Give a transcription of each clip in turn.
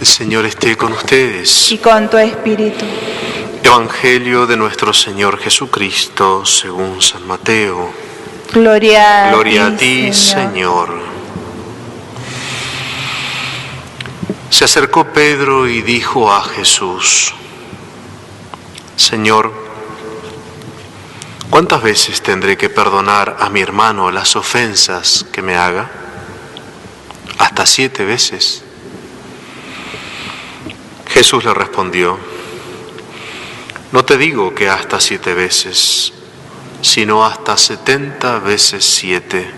El Señor esté con ustedes. Y con tu espíritu. Evangelio de nuestro Señor Jesucristo según San Mateo. Gloria a ti, Señor. Se acercó Pedro y dijo a Jesús: Señor, ¿cuántas veces tendré que perdonar a mi hermano las ofensas que me haga? ¿Hasta 7 veces? Jesús le respondió: No te digo que hasta 7 veces, sino hasta 70 veces 7.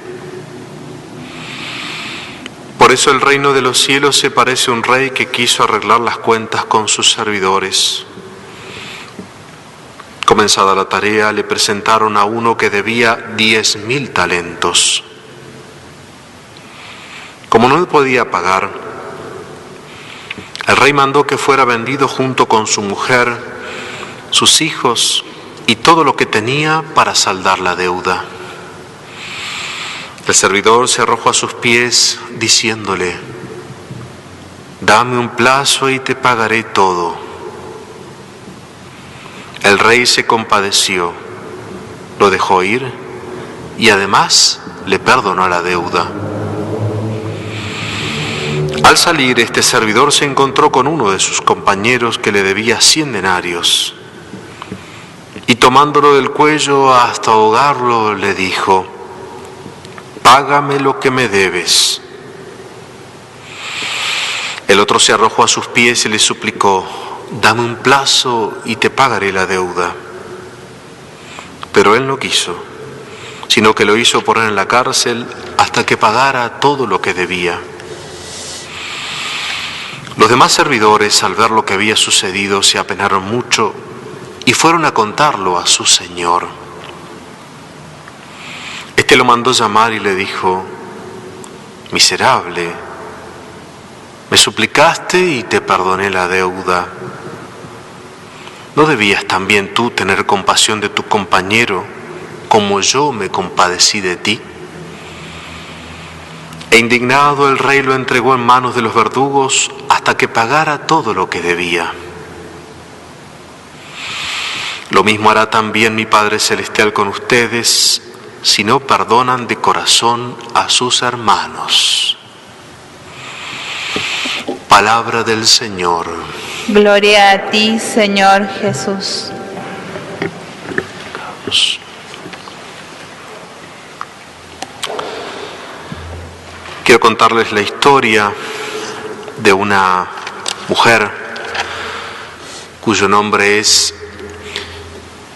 Por eso el reino de los cielos se parece a un rey que quiso arreglar las cuentas con sus servidores. Comenzada la tarea, le presentaron a uno que debía 10.000 talentos. Como no podía pagar, el rey mandó que fuera vendido junto con su mujer, sus hijos y todo lo que tenía para saldar la deuda. El servidor se arrojó a sus pies diciéndole: Dame un plazo y te pagaré todo. El rey se compadeció, lo dejó ir y además le perdonó la deuda. Al salir, este servidor se encontró con uno de sus compañeros que le debía 100 denarios. Y tomándolo del cuello hasta ahogarlo, le dijo: Págame lo que me debes. El otro se arrojó a sus pies y le suplicó: Dame un plazo y te pagaré la deuda. Pero él no quiso, sino que lo hizo poner en la cárcel hasta que pagara todo lo que debía. Los demás servidores, al ver lo que había sucedido, se apenaron mucho y fueron a contarlo a su señor. Este lo mandó llamar y le dijo: Miserable, me suplicaste y te perdoné la deuda. ¿No debías también tú tener compasión de tu compañero como yo me compadecí de ti? E indignado, el rey lo entregó en manos de los verdugos hasta que pagara todo lo que debía. Lo mismo hará también mi Padre Celestial con ustedes si no perdonan de corazón a sus hermanos. Palabra del Señor. Gloria a ti, Señor Jesús. Quiero contarles la historia de una mujer cuyo nombre es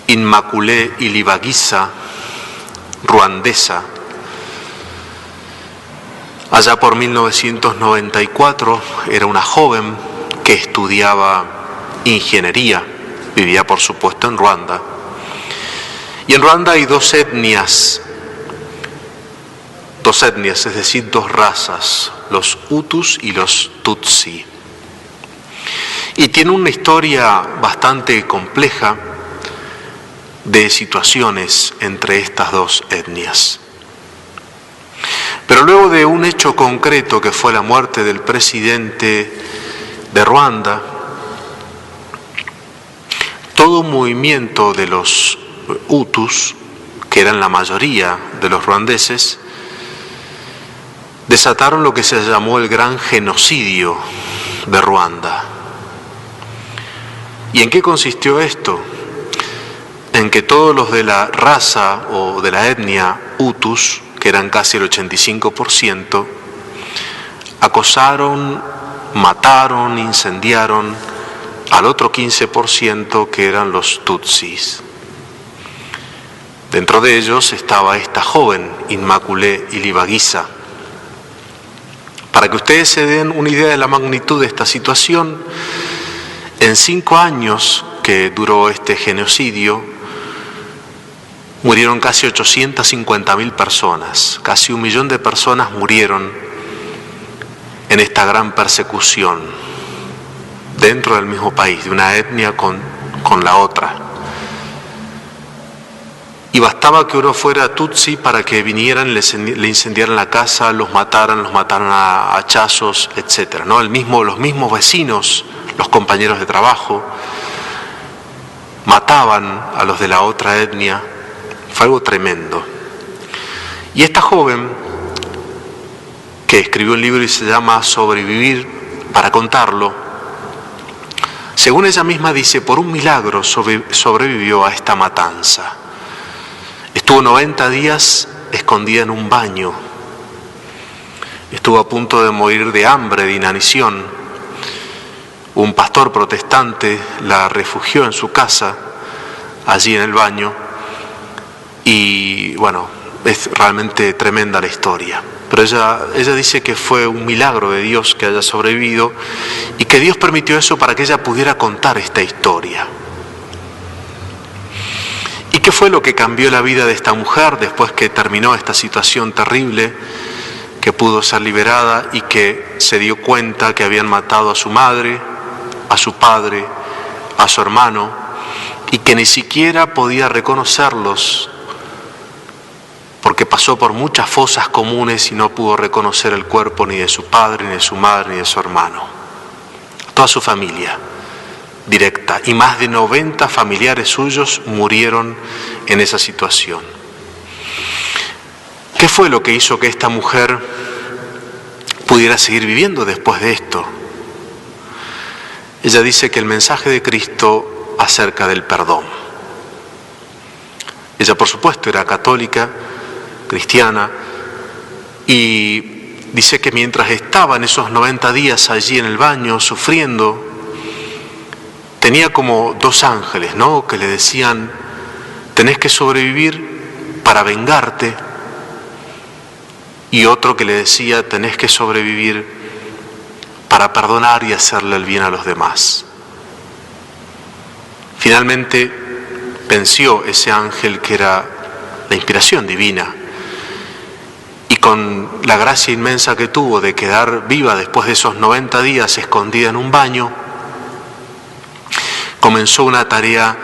Immaculée Ilibagiza, ruandesa. Allá por 1994 era una joven que estudiaba ingeniería, vivía por supuesto en Ruanda. Y en Ruanda hay dos etnias, es decir, 2 razas, los Hutus y los Tutsi. Y tiene una historia bastante compleja de situaciones entre estas 2 etnias. Pero luego de un hecho concreto que fue la muerte del presidente de Ruanda, todo un movimiento de los Hutus, que eran la mayoría de los ruandeses, desataron lo que se llamó el gran genocidio de Ruanda. ¿Y en qué consistió esto? En que todos los de la raza o de la etnia Hutus, que eran casi el 85%, acosaron, mataron, incendiaron al otro 15% que eran los Tutsis. Dentro de ellos estaba esta joven, Immaculée Ilibagiza. Para que ustedes se den una idea de la magnitud de esta situación, en 5 años que duró este genocidio, murieron casi 850.000 personas, casi 1 millón de personas murieron en esta gran persecución dentro del mismo país, de una etnia con la otra. Y bastaba que uno fuera tutsi para que vinieran, le incendiaran la casa, los mataran a hachazos, etc., ¿no? Los mismos vecinos, los compañeros de trabajo, mataban a los de la otra etnia. Fue algo tremendo. Y esta joven, que escribió un libro y se llama Sobrevivir para contarlo, según ella misma dice, por un milagro sobrevivió a esta matanza. Estuvo 90 días escondida en un baño. Estuvo a punto de morir de hambre, de inanición. Un pastor protestante la refugió en su casa, allí en el baño. Y bueno, es realmente tremenda la historia. Pero ella dice que fue un milagro de Dios que haya sobrevivido y que Dios permitió eso para que ella pudiera contar esta historia. ¿Y qué fue lo que cambió la vida de esta mujer después que terminó esta situación terrible, que pudo ser liberada y que se dio cuenta que habían matado a su madre, a su padre, a su hermano, y que ni siquiera podía reconocerlos porque pasó por muchas fosas comunes y no pudo reconocer el cuerpo ni de su padre, ni de su madre, ni de su hermano? Toda su familia directa, y más de 90 familiares suyos murieron en esa situación. ¿Qué fue lo que hizo que esta mujer pudiera seguir viviendo después de esto? Ella dice que el mensaje de Cristo acerca del perdón. Ella, por supuesto, era católica, cristiana, y dice que mientras estaba en esos 90 días allí en el baño sufriendo, tenía como dos ángeles, ¿no?, que le decían: tenés que sobrevivir para vengarte, y otro que le decía: tenés que sobrevivir para perdonar y hacerle el bien a los demás. Finalmente venció ese ángel que era la inspiración divina, y con la gracia inmensa que tuvo de quedar viva después de esos 90 días escondida en un baño, comenzó una tarea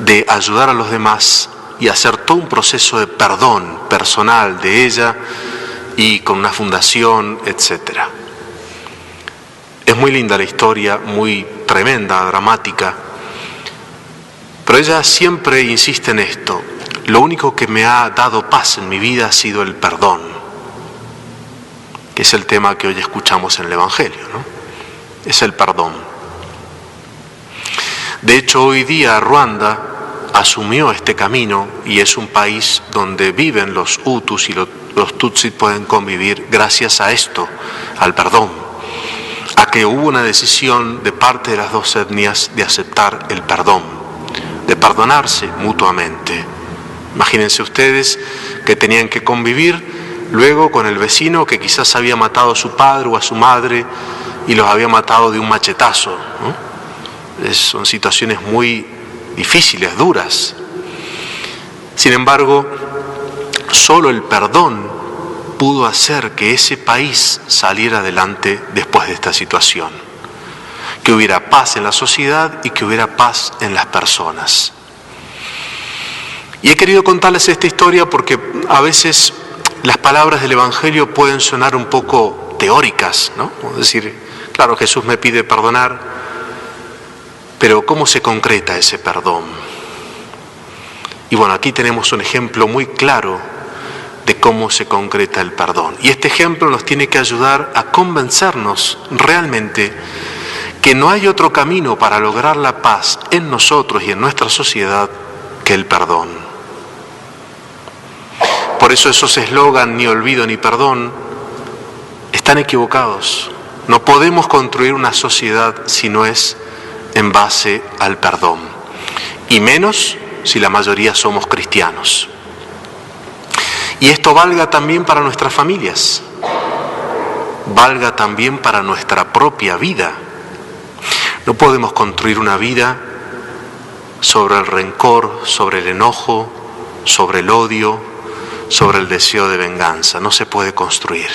de ayudar a los demás y hacer todo un proceso de perdón personal de ella, y con una fundación, etc. Es muy linda la historia, muy tremenda, dramática, pero ella siempre insiste en esto: lo único que me ha dado paz en mi vida ha sido el perdón, que es el tema que hoy escuchamos en el Evangelio, ¿no? Es el perdón. De hecho, hoy día Ruanda asumió este camino y es un país donde viven los Hutus y los Tutsis pueden convivir gracias a esto, al perdón, a que hubo una decisión de parte de las dos etnias de aceptar el perdón, de perdonarse mutuamente. Imagínense ustedes que tenían que convivir luego con el vecino que quizás había matado a su padre o a su madre y los había matado de un machetazo, ¿no? Son situaciones muy difíciles, duras. Sin embargo, solo el perdón pudo hacer que ese país saliera adelante después de esta situación, que hubiera paz en la sociedad y que hubiera paz en las personas. Y he querido contarles esta historia porque a veces las palabras del Evangelio pueden sonar un poco teóricas, ¿no? Es decir, claro, Jesús me pide perdonar, pero ¿cómo se concreta ese perdón? Y bueno, aquí tenemos un ejemplo muy claro de cómo se concreta el perdón. Y este ejemplo nos tiene que ayudar a convencernos realmente que no hay otro camino para lograr la paz en nosotros y en nuestra sociedad que el perdón. Por eso esos eslogan, ni olvido ni perdón, están equivocados. No podemos construir una sociedad si no es en base al perdón, y menos si la mayoría somos cristianos. Y esto valga también para nuestras familias, valga también para nuestra propia vida. No podemos construir una vida sobre el rencor, sobre el enojo, sobre el odio, sobre el deseo de venganza. No se puede construir.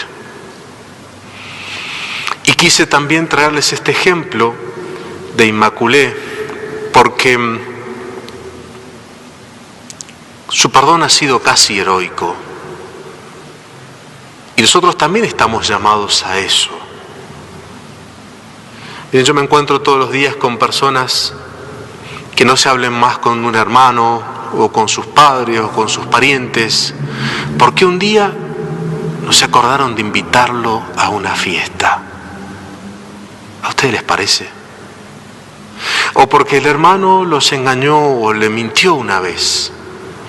Y quise también traerles este ejemplo de Inmaculée, porque Su perdón ha sido casi heroico. Y nosotros también estamos llamados a eso. Miren, yo me encuentro todos los días con personas que no se hablen más con un hermano o con sus padres o con sus parientes, porque un día no se acordaron de invitarlo a una fiesta. ¿A ustedes les parece? O porque el hermano los engañó o le mintió una vez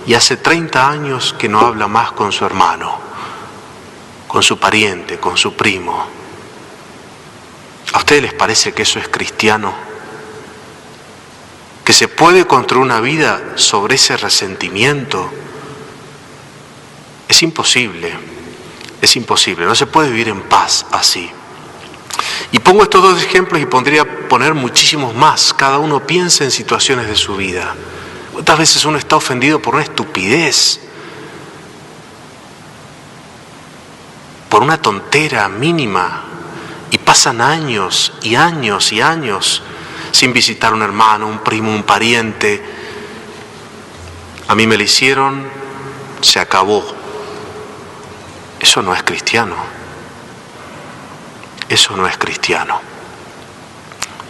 y hace 30 años que no habla más con su hermano, con su pariente, con su primo. ¿A ustedes les parece que eso es cristiano? ¿Que se puede construir una vida sobre ese resentimiento? Es imposible, no se puede vivir en paz así. Y pongo estos dos ejemplos y podría poner muchísimos más. Cada uno piensa en situaciones de su vida. ¿Cuántas veces uno está ofendido por una estupidez? Por una tontera mínima. Y pasan años y años y años sin visitar a un hermano, un primo, un pariente. A mí me lo hicieron, se acabó. Eso no es cristiano. Eso no es cristiano.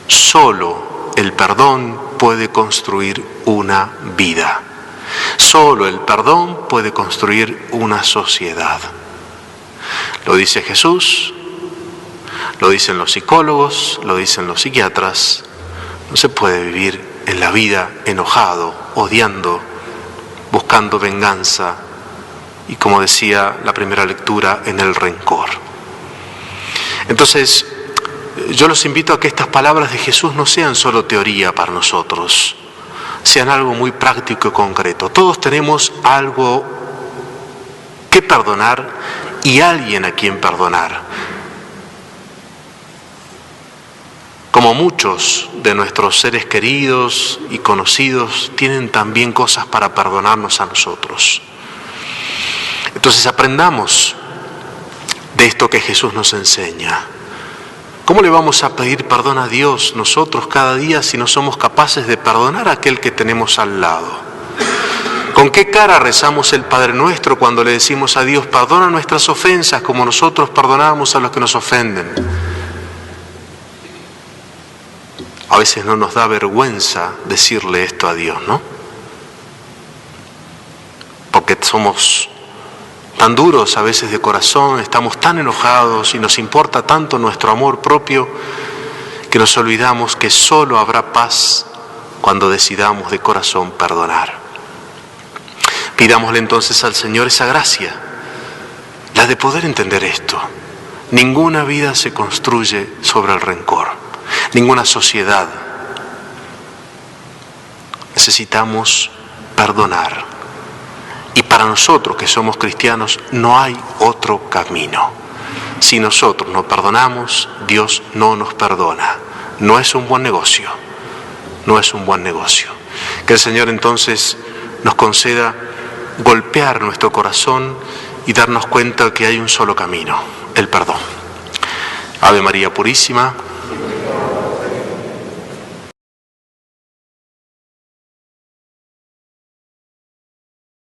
Solo el perdón puede construir una vida. Solo el perdón puede construir una sociedad. Lo dice Jesús, lo dicen los psicólogos, lo dicen los psiquiatras. No se puede vivir en la vida enojado, odiando, buscando venganza y, como decía la primera lectura, en el rencor. Entonces, yo los invito a que estas palabras de Jesús no sean solo teoría para nosotros, sean algo muy práctico y concreto. Todos tenemos algo que perdonar y alguien a quien perdonar. Como muchos de nuestros seres queridos y conocidos tienen también cosas para perdonarnos a nosotros. Entonces aprendamos de esto que Jesús nos enseña. ¿Cómo le vamos a pedir perdón a Dios nosotros cada día si no somos capaces de perdonar a aquel que tenemos al lado? ¿Con qué cara rezamos el Padre Nuestro cuando le decimos a Dios, perdona nuestras ofensas como nosotros perdonamos a los que nos ofenden? A veces no nos da vergüenza decirle esto a Dios, ¿no? Porque somos tan duros a veces de corazón, estamos tan enojados y nos importa tanto nuestro amor propio que nos olvidamos que solo habrá paz cuando decidamos de corazón perdonar. Pidámosle entonces al Señor esa gracia, la de poder entender esto. Ninguna vida se construye sobre el rencor, ninguna sociedad. Necesitamos perdonar. Y para nosotros que somos cristianos no hay otro camino. Si nosotros no perdonamos, Dios no nos perdona. No es un buen negocio. No es un buen negocio. Que el Señor entonces nos conceda golpear nuestro corazón y darnos cuenta que hay un solo camino, el perdón. Ave María Purísima.